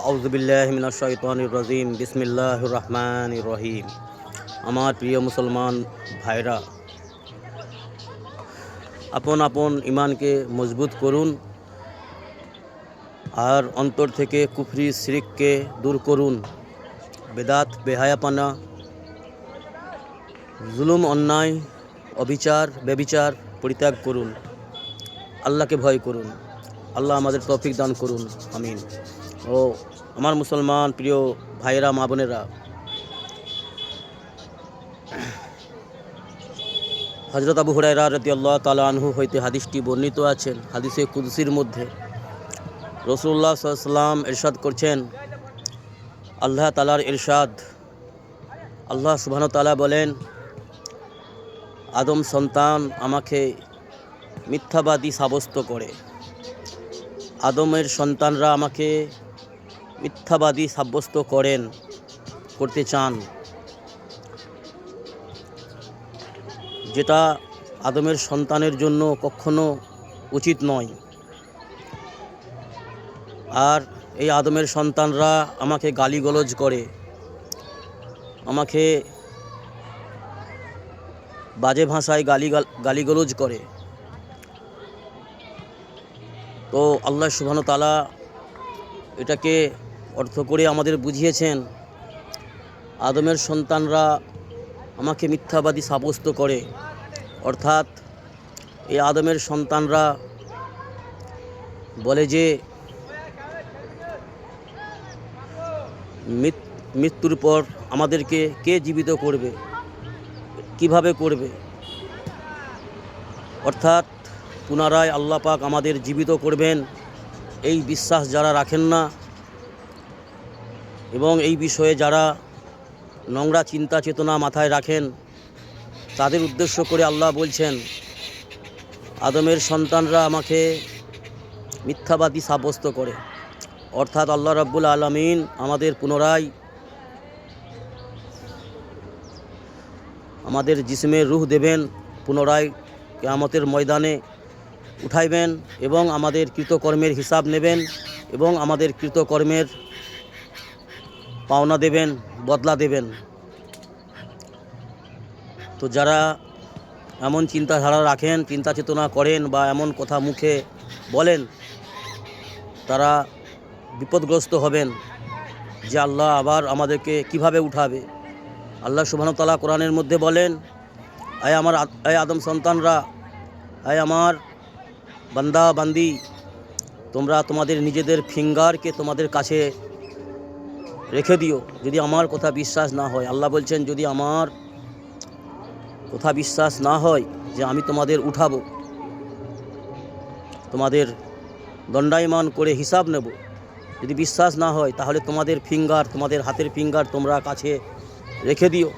আউযু বিল্লাহি মিনাশ শাইতানির রাজিম বিসমিল্লাহির রহমানির রহিম। আমার প্রিয় মুসলমান ভাইরা, আপন আপন ইমানকে মজবুত করুন আর অন্তর থেকে কুফরি শিরককে দূর করুন। বেদাত বেহায়াপানা, জুলুম অন্যায় অবিচার বেবিচার পরিত্যাগ করুন। আল্লাহকে ভয় করুন। আল্লাহ আমাদের তৌফিক দান করুন, আমিন। ও আমার মুসলমান প্রিয় ভাইয়েরা, মা বোনেরা, হযরত আবু হুরায়রা রাদিয়াল্লাহু তাআলা আনহু হইতে হাদিসটি বর্ণিত আছেন। হাদিসে কুদসির মধ্যে রাসূলুল্লাহ সাল্লাল্লাহু আলাইহি ওয়াসাল্লাম ইরশাদ করছেন, আল্লাহ তাআলার ইরশাদ, আল্লাহ সুবহানাহু ওয়া তাআলা বলেন, আদম সন্তান আমাকে মিথ্যাবাদী সাব্যস্ত করে। আদমের সন্তানরা আমাকে মিথ্যাবাদী সাব্যস্ত করতে চান, যেটা আদমের সন্তানের জন্য কখনো উচিত নয়। আর এই আদমের সন্তানরা আমাকে গালিগালাজ করে, আমাকে বাজে ভাষায় গালিগালাজ করে। তো আল্লাহ সুবহানাহু ওয়া তাআলা এটাকে অর্থ করে আমাদের বুঝিয়েছেন, আদমের সন্তানরা আমাকে মিথ্যাবাদী সাব্যস্ত করে, অর্থাৎ এই আদমের সন্তানরা বলে যে মৃত্যুর পর আমাদেরকে কে জীবিত করবে, কিভাবে করবে। অর্থাৎ পুনরায় আল্লাহ পাক আমাদের জীবিত করবেন, এই বিশ্বাস যারা রাখেন না এবং এই বিষয়ে যারা নোংরা চিন্তা চেতনা মাথায় রাখেন, তাদের উদ্দেশ্য করে আল্লাহ বলছেন, আদমের সন্তানরা আমাকে মিথ্যাবাদী সাব্যস্ত করে। অর্থাৎ আল্লাহ রাব্বুল আলামিন আমাদের পুনরায় আমাদের জিসমে রূহ দেবেন, পুনরায় কিয়ামতের ময়দানে উঠাইবেন এবং আমাদের কৃতকর্মের হিসাব নেবেন এবং আমাদের কৃতকর্মের পাওনা দেবেন, বদলা দেবেন। তো যারা এমন চিন্তাধারা রাখেন, চিন্তা চেতনা করেন বা এমন কথা মুখে বলেন, তারা বিপদগ্রস্ত হবেন যে আল্লাহ আবার আমাদেরকে কিভাবে উঠাবে। আল্লাহ সুবহানাহু ওয়া তাআলা কোরআনের মধ্যে বলেন, আয় আদম সন্তানরা, আয় আমার বান্দা বান্দি, তোমরা তোমাদের নিজেদের ফিঙ্গারকে তোমাদের কাছে রেখে দিও যদি আমার কথা বিশ্বাস না হয়। আল্লাহ বলছেন, যদি আমার কথা বিশ্বাস না হয় যে আমি তোমাদের উঠাবো, তোমাদের দণ্ডায়মান করে হিসাব নেব, যদি বিশ্বাস না হয় তাহলে তোমাদের ফিঙ্গার, তোমাদের হাতের ফিঙ্গার তোমরা কাছে রেখে দিও।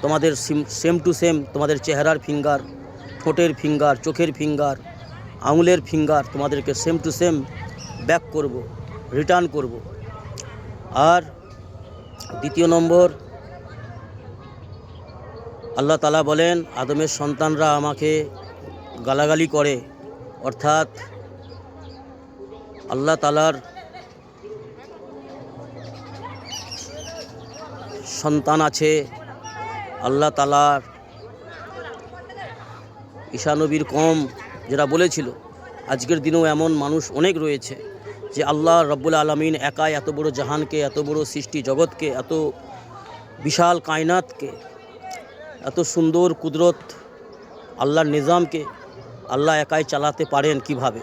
তোমাদের সেম টু সেম তোমাদের চেহারার ফিঙ্গার, ঠোঁটের ফিঙ্গার, চোখের ফিঙ্গার, আঙুলের ফিঙ্গার তোমাদেরকে সেম টু সেম ব্যাক করব, রিটার্ন করব। আর দ্বিতীয় নম্বর, আল্লাহ তাআলা বলেন, আদমের সন্তানরা আমাকে গালাগালি করে। অর্থাৎ আল্লাহ তাআলার সন্তান আছে, আল্লাহ তাআলার ঈসা নবীর কওম যেটা বলেছিল, আজকের দিনেও এমন মানুষ অনেক রয়েছে যে আল্লাহ রব্বুল আলামিন একাই এত বড় জাহানকে, এত বড় সৃষ্টি জগৎকে, এত বিশাল কায়নাতকে, এত সুন্দর কুদরত আল্লাহর নিজামকে আল্লাহ একাই চালাতে পারেন কিভাবে।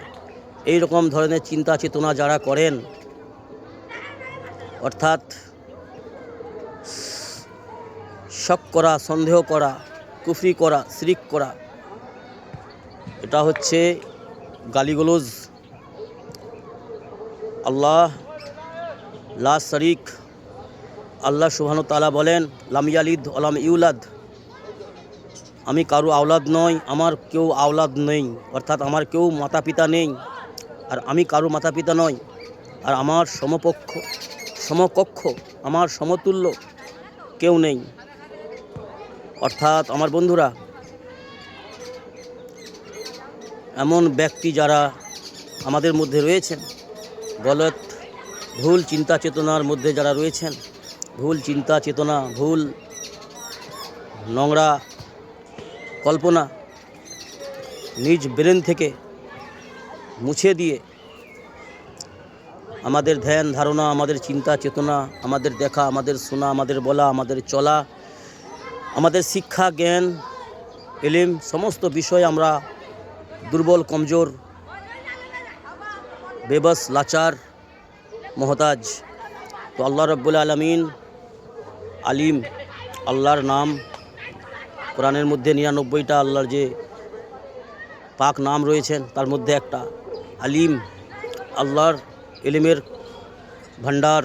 এই রকম ধরনের চিন্তা চেতনা যারা করেন, অর্থাৎ শক করা, সন্দেহ করা, কুফরি করা, শিরক করা, এটা হচ্ছে গালিগালাজ। আল্লাহ লা শরীক, আল্লাহ সুবহানাহু ওয়া তাআলা বলেন, লাম ইয়ালিদ ওয়া লাম ইউলাদ, আমি কারো আওলাদ নই, আমার কেউ আওলাদ নেই। অর্থাৎ আমার কেউ মাতা পিতা নেই, আর আমি কারো মাতা পিতা নই, আর আমার সমকক্ষ, আমার সমতুল্য কেউ নেই। অর্থাৎ আমার বন্ধুরা, এমন ব্যক্তি যারা আমাদের মধ্যে রয়েছেন, গলত ভুল চিন্তা চেতনার মধ্যে যারা রয়েছেন, ভুল চিন্তা চেতনা, ভুল নোংরা কল্পনা নিজ ব্রেন থেকে মুছে দিয়ে আমাদের ধ্যান ধারণা, আমাদের চিন্তা চেতনা, আমাদের দেখা, আমাদের শোনা, আমাদের বলা, আমাদের চলা, আমাদের শিক্ষা জ্ঞান এলিম সমস্ত বিষয়ে আমরা দুর্বল, কমজোর, বেবস, লাচার, মোহতাজ। তো আল্লাহ রাব্বুল আলামিন আলিম, আল্লাহর নাম কোরআনের মধ্যে 99টা আল্লাহর যে পাক নাম রয়েছেন তার মধ্যে একটা আলিম, আল্লাহর এলিমের ভান্ডার।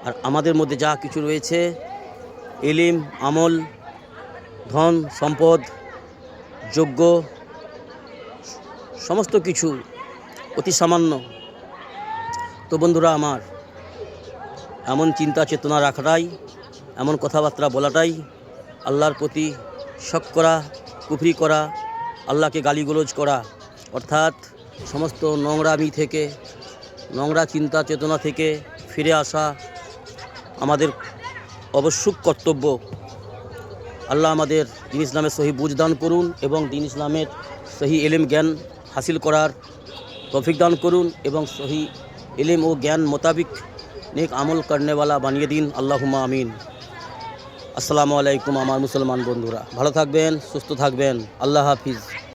আর আমাদের মধ্যে যা কিছু রয়েছে এলিম, আমল, ধন সম্পদ, যোগ্য, সমস্ত কিছু অতি সামান্য। তো বন্ধুরা আমার, এমন চিন্তা চেতনা রাখাটাই, এমন কথাবার্তা বলাটাই আল্লাহর প্রতি শক করা, কুফরি করা, আল্লাহকে গালিগালাজ করা, অর্থাৎ সমস্ত নোংরামি থেকে, নোংরা চিন্তা চেতনা থেকে ফিরে আসা আমাদের আবশ্যক কর্তব্য। আল্লাহ আমাদের দ্বীন ইসলামের সহি বুঝ দান করুন এবং দ্বীন ইসলামের সহি ইলম জ্ঞান হাসিল করার তৌফিক দান করুন এবং সহি ইলম ও জ্ঞান মোতাবিক নেক আমল করনেওয়ালা বানিয়ে দিন। আল্লাহুম্মা আমিন। আসসালামু আলাইকুম আমার মুসলমান বন্ধুরা, ভালো থাকবেন, সুস্থ থাকবেন। আল্লাহ হাফিজ।